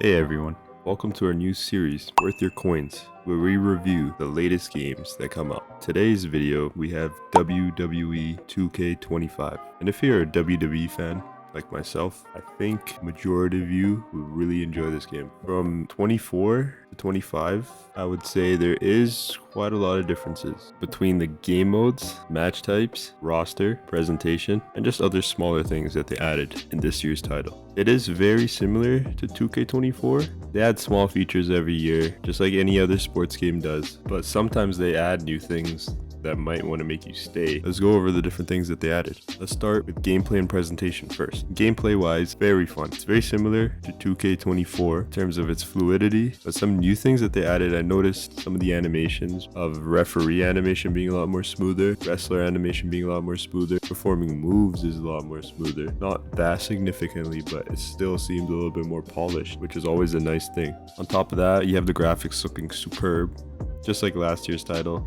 Hey everyone, welcome to our new series, Worth Your Coins, where we review the latest games that come out. Today's video, we have WWE 2K25. And if you're a WWE fan, like myself, I think majority of you would really enjoy this game. From 24 to 25, I would say there is quite a lot of differences between the game modes, match types, roster, presentation, and just other smaller things that they added in this year's title. It is very similar to 2K24. They add small features every year, just like any other sports game does, but sometimes they add new things that might want to make you stay. Let's go over the different things that they added. Let's start with gameplay and presentation first. Gameplay wise, very fun. It's very similar to 2K24 in terms of its fluidity, but some new things that they added, I noticed some of the animations of referee animation being a lot more smoother, wrestler animation being a lot more smoother, performing moves is a lot more smoother. Not that significantly, but it still seemed a little bit more polished, which is always a nice thing. On top of that, you have the graphics looking superb, just like last year's title.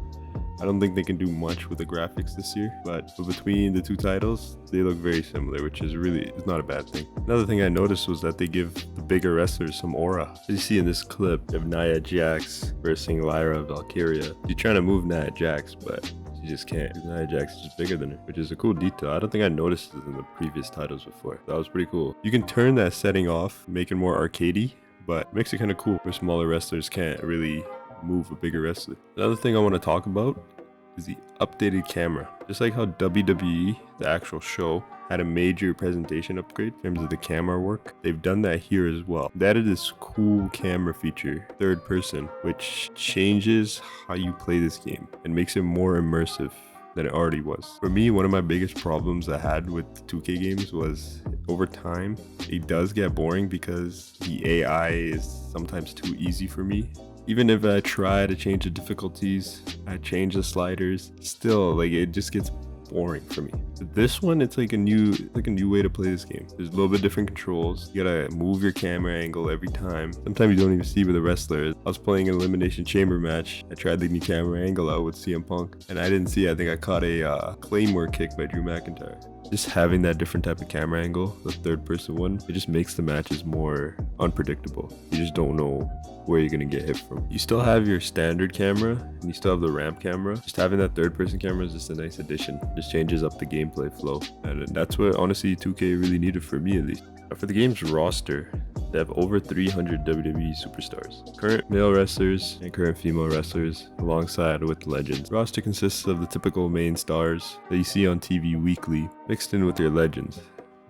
I don't think they can do much with the graphics this year, but between the two titles, they look very similar, which is it's not a bad thing. Another thing I noticed was that they give the bigger wrestlers some aura. As you see in this clip of Nia Jax versus Lyra Valkyria. You're trying to move Nia Jax, but you just can't. Nia Jax is just bigger than her, which is a cool detail. I don't think I noticed it in the previous titles before. That was pretty cool. You can turn that setting off, make it more arcadey, but it makes it kind of cool where smaller wrestlers can't really move a bigger wrestler. Another thing I want to talk about is the updated camera. Just like how WWE, the actual show, had a major presentation upgrade in terms of the camera work, they've done that here as well. They added this cool camera feature, third person, which changes how you play this game and makes it more immersive than it already was. For me, one of my biggest problems I had with 2K games was over time, it does get boring because the AI is sometimes too easy for me. Even if I try to change the difficulties, I change the sliders, still like it just gets boring for me. But this one, it's like a new way to play this game. There's a little bit different controls. You gotta move your camera angle every time. Sometimes you don't even see where the wrestler is. I was playing an elimination chamber match. I tried the new camera angle out with CM Punk, and I didn't see. I think I caught a Claymore kick by Drew McIntyre. Just having that different type of camera angle, the third person one, it just makes the matches more unpredictable. You just don't know where you're gonna get hit from. You still have your standard camera and you still have the ramp camera. Just having that third person camera is just a nice addition. Just changes up the gameplay flow. And that's what honestly 2K really needed, for me at least. For the game's roster, they have over 300 WWE superstars, current male wrestlers and current female wrestlers, alongside with legends. The roster consists of the typical main stars that you see on TV weekly, mixed in with your legends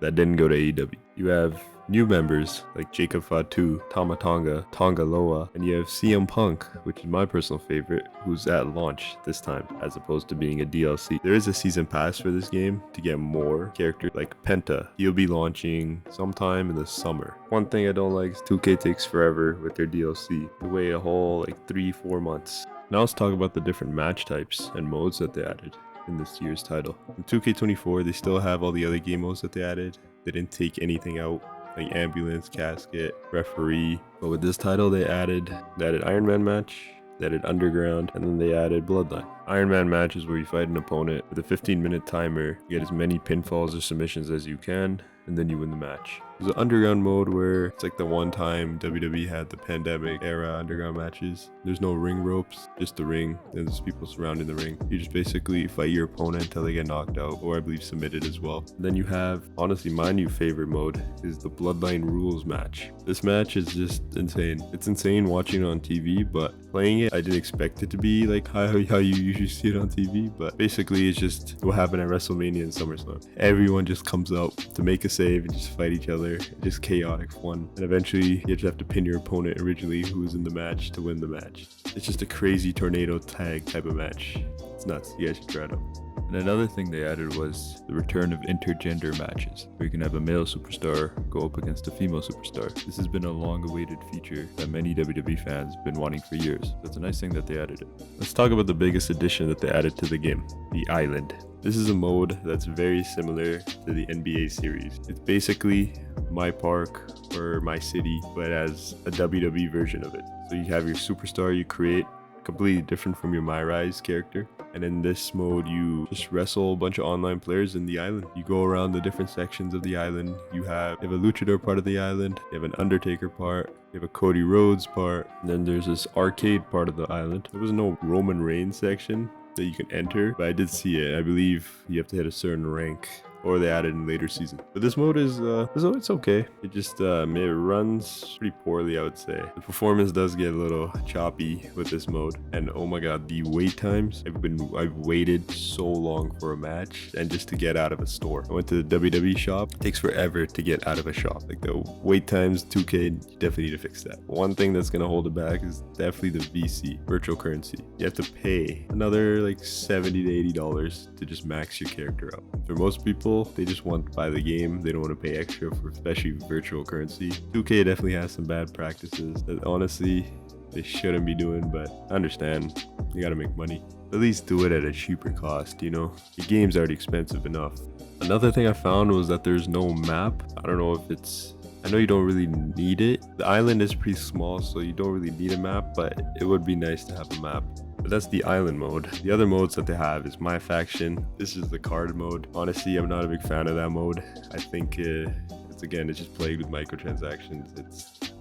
that didn't go to AEW. You have new members like Jacob Fatu, Tama Tonga, Tonga Loa, and you have CM Punk, which is my personal favorite, who's at launch this time, as opposed to being a DLC. There is a season pass for this game to get more characters like Penta. He'll be launching sometime in the summer. One thing I don't like is 2K takes forever with their DLC. They wait a whole 3-4 months. Now let's talk about the different match types and modes that they added in this year's title. In 2K24, they still have all the other game modes that they added. They didn't take anything out, like ambulance, casket, referee. But with this title, they added Iron Man match, they added underground, and then they added bloodline. Iron Man match is where you fight an opponent with a 15-minute timer. You get as many pinfalls or submissions as you can, and then you win the match. There's an underground mode where it's like the one time WWE had the pandemic era underground matches. There's no ring ropes, just the ring. There's people surrounding the ring. You just basically fight your opponent until they get knocked out, or I believe submitted as well. And then you have, honestly, my new favorite mode is the Bloodline Rules match. This match is just insane. It's insane watching it on TV, but playing it, I didn't expect it to be like how you usually see it on TV, but basically it's just what happened at WrestleMania and SummerSlam. Everyone just comes out to make a save and just fight each other. Just chaotic fun, and eventually you just have to pin your opponent originally who was in the match to win the match. It's just a crazy tornado tag type of match. It's nuts. You guys should try it out. And another thing they added was the return of intergender matches, where you can have a male superstar go up against a female superstar. This has been a long-awaited feature that many WWE fans have been wanting for years. So it's a nice thing that they added it. Let's talk about the biggest addition that they added to the game, the Island. This is a mode that's very similar to the NBA series. It's basically My Park or My City, but as a WWE version of it. So you have your superstar you create, completely different from your My Rise character. And in this mode, you just wrestle a bunch of online players in the island. You go around the different sections of the island. You have a luchador part of the island, you have an Undertaker part, you have a Cody Rhodes part, and then there's this arcade part of the island. There was no Roman Reigns section that you can enter, but I did see it. I believe you have to hit a certain rank, or they added in later season. But this mode is it's okay. It just it runs pretty poorly, I would say. The performance does get a little choppy with this mode, and oh my god, the wait times. I've waited so long for a match and just to get out of a store. I went to the WWE shop. It takes forever to get out of a shop. Like the wait times, 2K, you definitely need to fix that. One thing that's gonna hold it back is definitely the VC, virtual currency. You have to pay another like $70 to $80 to just max your character up. For most people, they just want to buy the game. They don't want to pay extra for especially virtual currency. 2K definitely has some bad practices that honestly they shouldn't be doing, but I understand. You gotta make money. At least do it at a cheaper cost, you know? The game's already expensive enough. Another thing I found was that there's no map. I don't know if it's... I know you don't really need it. The island is pretty small, so you don't really need a map, but it would be nice to have a map. But that's the island mode. The other modes that they have is My Faction. This is the card mode. Honestly, I'm not a big fan of that mode. I think it's just plagued with microtransactions. It's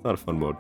not a fun mode.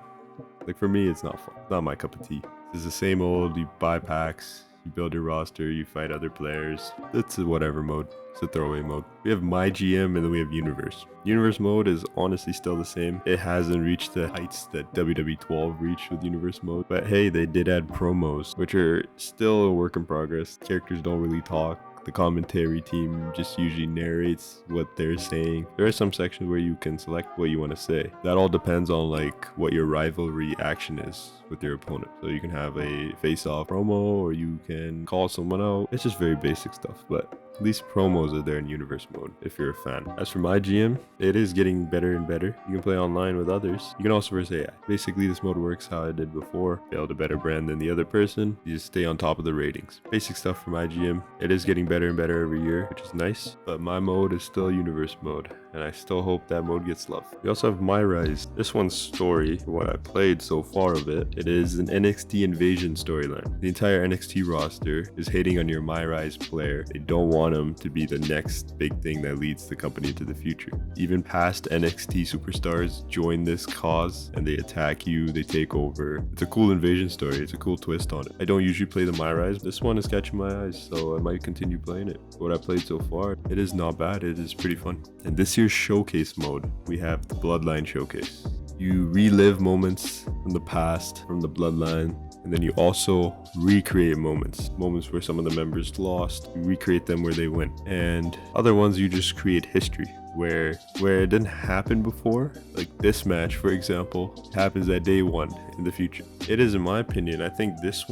Like for me, it's not fun. It's not my cup of tea. It's the same old, you buy packs, you build your roster, you fight other players. It's a whatever mode. It's a throwaway mode. We have My GM and then we have Universe. Universe mode is honestly still the same. It hasn't reached the heights that WWE 12 reached with Universe mode. But hey, they did add promos, which are still a work in progress. Characters don't really talk. The commentary team just usually narrates what they're saying. There are some sections where you can select what you want to say. That all depends on like what your rivalry action is with your opponent. So you can have a face-off promo or you can call someone out. It's just very basic stuff, but at least promos are there in Universe mode if you're a fan. As for My GM, it is getting better and better. You can play online with others. You can also verse AI. Basically, this mode works how I did before. Build a better brand than the other person. You just stay on top of the ratings. Basic stuff for My GM. It is getting better and better every year, which is nice. But my mode is still Universe mode, and I still hope that mode gets love. We also have My Rise. This one's story, what I played so far of it, it is an NXT invasion storyline. The entire NXT roster is hating on your My Rise player. They don't want him to be the next big thing that leads the company to the future. Even past NXT superstars join this cause and they attack you, they take over. It's a cool invasion story. It's a cool twist on it. I don't usually play the My Rise. This one is catching my eyes, so I might continue playing it. What I played so far, it is not bad. It is pretty fun. And this year's showcase mode, we have the Bloodline Showcase. You relive moments from the past, from the Bloodline, and then you also recreate moments where some of the members lost. You recreate them where they went, and other ones you just create history where it didn't happen before. Like this match, for example, happens at day one in the future. It is, in my opinion, I think this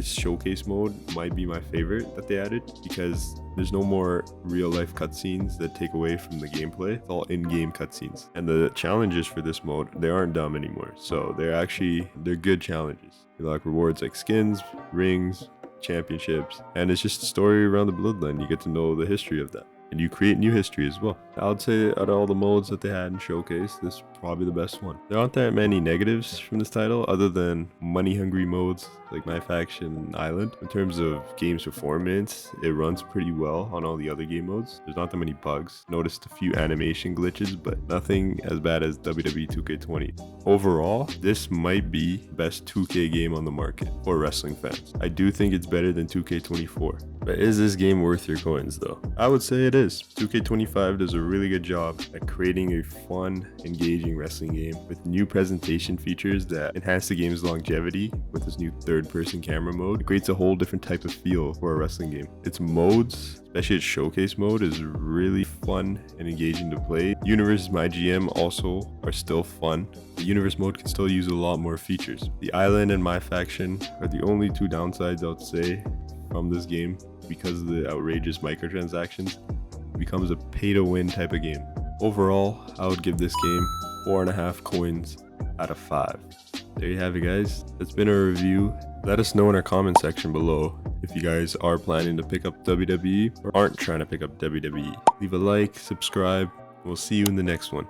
showcase mode might be my favorite that they added, because there's no more real life cutscenes that take away from the gameplay. It's all in-game cutscenes, and the challenges for this mode, they aren't dumb anymore. So they're good challenges. You like rewards like skins, rings, championships, and it's just a story around the Bloodline. You get to know the history of that, and you create new history as well. I would say out of all the modes that they had in Showcase, this is probably the best one. There aren't that many negatives from this title other than money-hungry modes like My Faction and Island. In terms of game's performance, it runs pretty well on all the other game modes. There's not that many bugs. Noticed a few animation glitches, but nothing as bad as WWE 2K20. Overall, this might be the best 2K game on the market for wrestling fans. I do think it's better than 2K24. But is this game worth your coins though? I would say it is. 2K25 does a really good job at creating a fun, engaging wrestling game with new presentation features that enhance the game's longevity. With this new third-person camera mode, it creates a whole different type of feel for a wrestling game. Its modes, especially its showcase mode, is really fun and engaging to play. Universe My GM also are still fun. The Universe mode can still use a lot more features. The Island and My Faction are the only two downsides I would say from this game, because of the outrageous microtransactions. It becomes a pay-to-win type of game. Overall, I would give this game 4.5 coins out of 5. There you have it, guys. That's been a review. Let us know in our comment section below if you guys are planning to pick up WWE or aren't trying to pick up WWE. Leave a like, subscribe, and we'll see you in the next one.